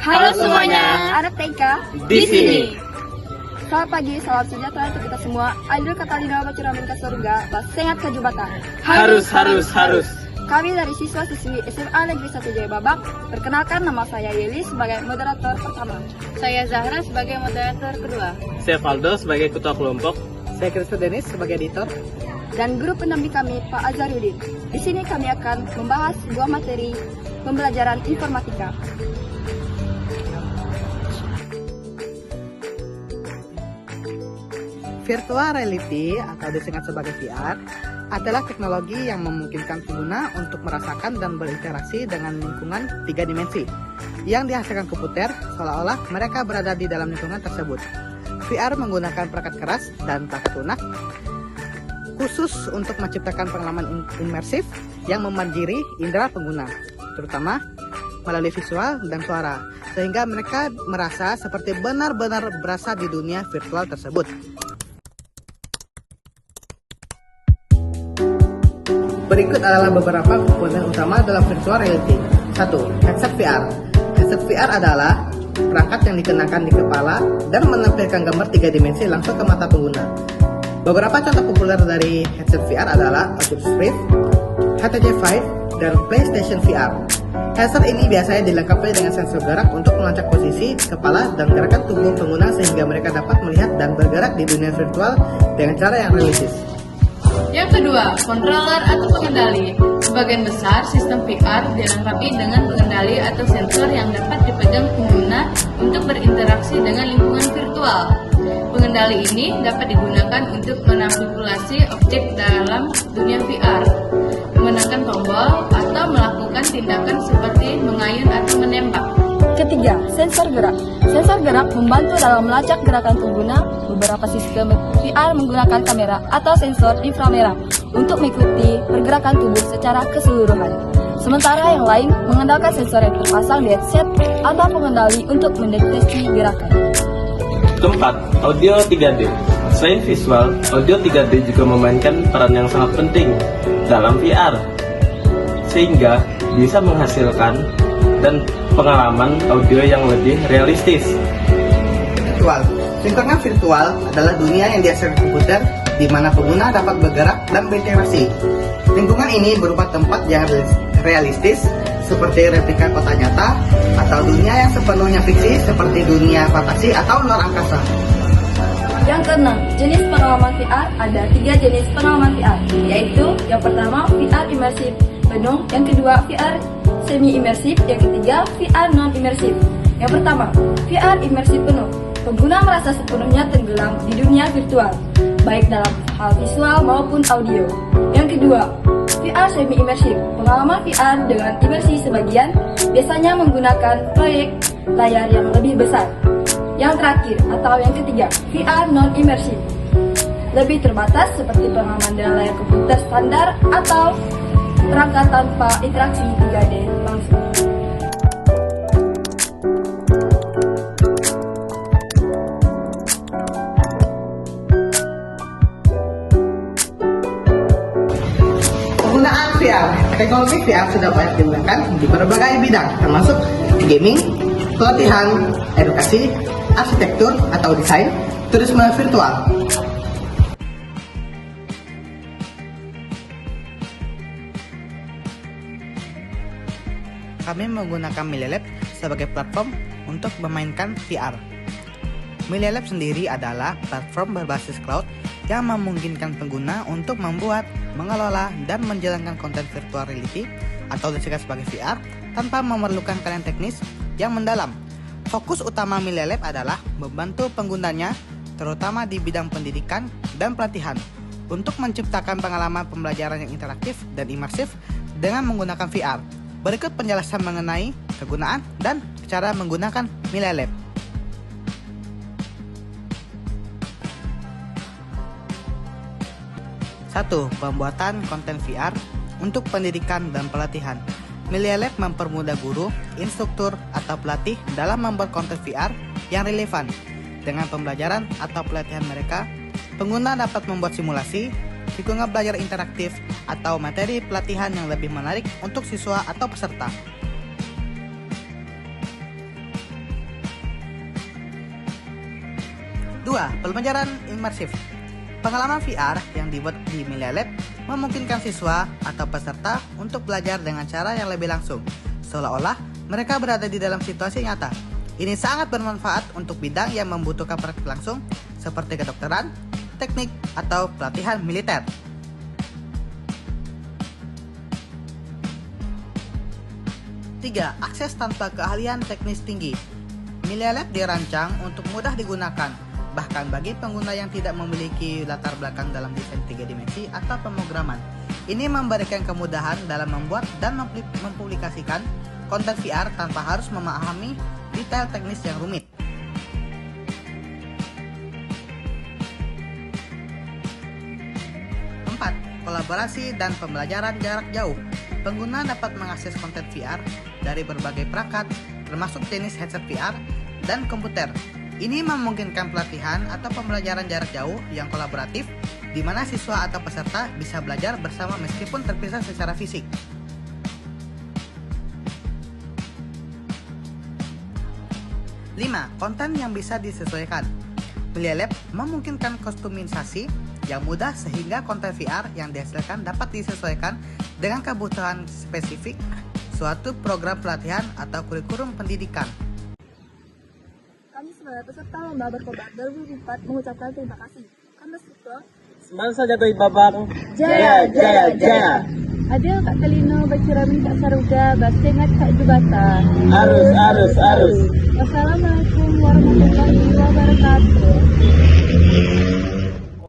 Halo semuanya, anak TK di sini. Selamat pagi, salam sejahtera untuk kita semua. Aidul Katalina Bacuramin ke surga, Basengat ke jubatan. Harus. Kami dari siswa-siswi SMA Negeri 1 Jaya Babak. Perkenalkan, nama saya Yeli sebagai moderator pertama. Saya Zahra sebagai moderator kedua. Saya Valdo sebagai ketua kelompok. Saya Kristo Denis sebagai editor. Dan guru pendamping kami, Pak Azharudin. Di sini kami akan membahas sebuah materi pembelajaran informatika. Virtual reality atau disingkat sebagai VR adalah teknologi yang memungkinkan pengguna untuk merasakan dan berinteraksi dengan lingkungan 3 dimensi yang dihasilkan komputer seolah-olah mereka berada di dalam lingkungan tersebut. VR menggunakan perangkat keras dan perangkat lunak khusus untuk menciptakan pengalaman imersif yang memanjiri indera pengguna, terutama melalui visual dan suara, sehingga mereka merasa seperti benar-benar berasa di dunia virtual tersebut. Berikut adalah beberapa komponen utama dalam virtual reality. 1. Headset VR. Headset VR adalah perangkat yang dikenakan di kepala dan menampilkan gambar 3 dimensi langsung ke mata pengguna. Beberapa contoh populer dari headset VR adalah Oculus Rift, HTC Vive, dan PlayStation VR. Headset ini biasanya dilengkapi dengan sensor gerak untuk melacak posisi kepala dan gerakan tubuh pengguna sehingga mereka dapat melihat dan bergerak di dunia virtual dengan cara yang realistis. Yang kedua, controller atau pengendali. Sebagian besar sistem VR dilengkapi dengan pengendali atau sensor yang dapat dipegang pengguna untuk berinteraksi dengan lingkungan virtual. Pengendali ini dapat digunakan untuk memanipulasi objek dalam dunia VR, menekan tombol, atau melakukan tindakan seperti mengayun atau menembak. Ketiga, sensor gerak. Sensor gerak membantu dalam melacak gerakan pengguna. Beberapa sistem VR menggunakan kamera atau sensor inframerah untuk mengikuti pergerakan tubuh secara keseluruhan. Sementara yang lain mengandalkan sensor yang terpasang di headset atau pengendali untuk mendeteksi gerakan. Keempat, audio 3D. Selain visual, audio 3D juga memainkan peran yang sangat penting dalam VR, sehingga bisa menghasilkan dan pengalaman audio yang lebih realistis. Virtual. Lingkungan virtual adalah dunia yang dihasilkan komputer di mana pengguna dapat bergerak dan berinteraksi. Lingkungan ini berupa tempat yang realistis seperti replika kota nyata atau dunia yang sepenuhnya fiksi seperti dunia fantasi atau luar angkasa. Yang keenam, jenis pengalaman VR. Ada 3 jenis pengalaman VR, yaitu yang pertama VR imersif penuh, yang kedua VR semi imersif, yang ketiga VR non imersif. Yang pertama, VR imersif penuh. Pengguna merasa sepenuhnya tenggelam di dunia virtual, baik dalam hal visual maupun audio. Yang kedua, VR semi imersif. Pengalaman VR dengan imersi sebagian biasanya menggunakan proyek layar yang lebih besar. Yang terakhir atau yang ketiga, VR non imersif. Lebih terbatas seperti pengalaman dengan layar komputer standar atau perangkat tanpa interaksi 3D langsung. Penggunaan VR. Teknologi VR sudah banyak digunakan di berbagai bidang, termasuk gaming, pelatihan, edukasi, arsitektur atau desain, turisme virtual. Kami menggunakan Mililab sebagai platform untuk memainkan VR. Mililab sendiri adalah platform berbasis cloud yang memungkinkan pengguna untuk membuat, mengelola, dan menjalankan konten virtual reality atau disingkat sebagai VR tanpa memerlukan kalian teknis yang mendalam. Fokus utama Mililab adalah membantu penggunanya, terutama di bidang pendidikan dan pelatihan, untuk menciptakan pengalaman pembelajaran yang interaktif dan imersif dengan menggunakan VR. Berikut penjelasan mengenai kegunaan dan cara menggunakan Mililab. 1. Pembuatan konten VR untuk pendidikan dan pelatihan. Mililab mempermudah guru, instruktur, atau pelatih dalam membuat konten VR yang relevan dengan pembelajaran atau pelatihan mereka. Pengguna dapat membuat simulasi, lingkungan belajar interaktif, atau materi pelatihan yang lebih menarik untuk siswa atau peserta. 2. Pembelajaran imersif. Pengalaman VR yang dibuat di Melia Lab memungkinkan siswa atau peserta untuk belajar dengan cara yang lebih langsung, seolah-olah mereka berada di dalam situasi nyata. Ini sangat bermanfaat untuk bidang yang membutuhkan praktik langsung, seperti kedokteran, teknik, atau pelatihan militer. 3. Akses tanpa keahlian teknis tinggi. Melia Lab dirancang untuk mudah digunakan, bahkan bagi pengguna yang tidak memiliki latar belakang dalam desain 3 dimensi atau pemrograman. Ini memberikan kemudahan dalam membuat dan mempublikasikan konten VR tanpa harus memahami detail teknis yang rumit. 4. Kolaborasi dan pembelajaran jarak jauh. Pengguna dapat mengakses konten VR dari berbagai perangkat, termasuk jenis headset VR dan komputer. Ini memungkinkan pelatihan atau pembelajaran jarak jauh yang kolaboratif, di mana siswa atau peserta bisa belajar bersama meskipun terpisah secara fisik. 5. Konten yang bisa disesuaikan. Melia Lab memungkinkan kustomisasi yang mudah sehingga konten VR yang dihasilkan dapat disesuaikan dengan kebutuhan spesifik suatu program pelatihan atau kurikulum pendidikan. Kami sebagai peserta lomba berkobar 2004 mengucapkan terima kasih. Kami siswa Semangat saja Doi Babang. Jaya, jaya, jaya. Adil Kak Telino, Baciramin Kak Saruga, Basengat Kak Jubata. Arus. Wassalamualaikum warahmatullahi wabarakatuh.